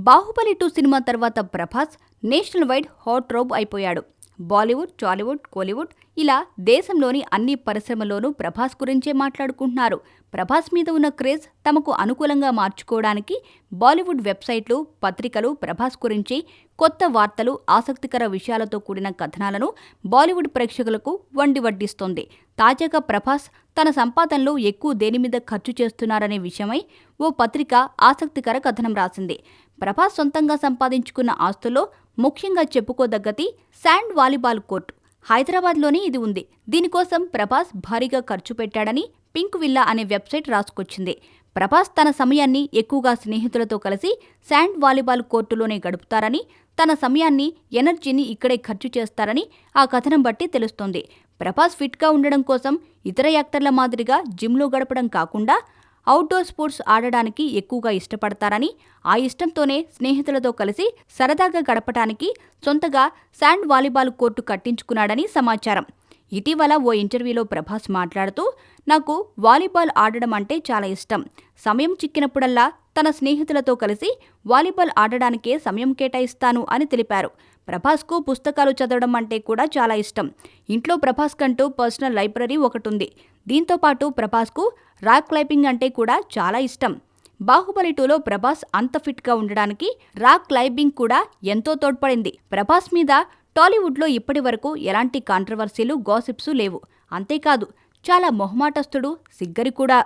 Baahubali 2 cinema తర్వాత Prabhas national wide hot robe అయిపోయాడు. బాలీవుడ్, టాలీవుడ్, కోలీవుడ్ ఇలా దేశంలోని అన్ని పరిశ్రమల్లోనూ ప్రభాస్ గురించే మాట్లాడుకుంటున్నారు. ప్రభాస్ మీద ఉన్న క్రేజ్ తమకు అనుకూలంగా మార్చుకోవడానికి బాలీవుడ్ వెబ్సైట్లు, పత్రికలు ప్రభాస్ గురించి కొత్త వార్తలు, ఆసక్తికర విషయాలతో కూడిన కథనాలను బాలీవుడ్ ప్రేక్షకులకు వడ్డిస్తోంది. తాజాగా ప్రభాస్ తన సంపాదనలో ఎక్కువ దేని మీద ఖర్చు చేస్తున్నారనే విషయమై ఓ పత్రిక ఆసక్తికర కథనం రాసింది. ప్రభాస్ సొంతంగా సంపాదించుకున్న ఆస్తుల్లో ముఖ్యంగా చెప్పుకోదగ్గది శాండ్ వాలీబాల్ కోర్టు. హైదరాబాద్లోనే ఇది ఉంది. దీనికోసం ప్రభాస్ భారీగా ఖర్చు పెట్టాడని పింక్ విల్లా అనే వెబ్సైట్ రాసుకొచ్చింది. ప్రభాస్ తన సమయాన్ని ఎక్కువగా స్నేహితులతో కలిసి శాండ్ వాలీబాల్ కోర్టులోనే గడుపుతారని, తన సమయాన్ని, ఎనర్జీని ఇక్కడే ఖర్చు చేస్తారని ఆ కథనం బట్టి తెలుస్తోంది. ప్రభాస్ ఫిట్గా ఉండడం కోసం ఇతర యాక్టర్ల మాదిరిగా జిమ్లో గడపడం కాకుండా అవుట్డోర్ స్పోర్ట్స్ ఆడడానికి ఎక్కువగా ఇష్టపడతారని, ఆ ఇష్టంతోనే స్నేహితులతో కలిసి సరదాగా గడపడానికి సొంతగా శాండ్ వాలీబాల్ కోర్టు కట్టించుకున్నాడని సమాచారం. ఇటీవల ఓ ఇంటర్వ్యూలో ప్రభాస్ మాట్లాడుతూ, నాకు వాలీబాల్ ఆడడం అంటే చాలా ఇష్టం. సమయం చిక్కినప్పుడల్లా తన స్నేహితులతో కలిసి వాలీబాల్ ఆడడానికే సమయం కేటాయిస్తాను అని తెలిపారు. ప్రభాస్కు పుస్తకాలు చదవడం అంటే కూడా చాలా ఇష్టం. ఇంట్లో ప్రభాస్ కంటూ పర్సనల్ లైబ్రరీ ఒకటుంది. దీంతో పాటు ప్రభాస్కు రాక్ క్లైంబింగ్ అంటే కూడా చాలా ఇష్టం. బాహుబలి 2లో ప్రభాస్ అంత ఫిట్గా ఉండడానికి రాక్ క్లైంబింగ్ కూడా ఎంతో తోడ్పడింది. ప్రభాస్ మీద టాలీవుడ్లో ఇప్పటి వరకు ఎలాంటి కాంట్రవర్సీలు, గాసిప్స్ లేవు. అంతేకాదు చాలా మొహమాటస్తుడు, సిగ్గరి కూడా.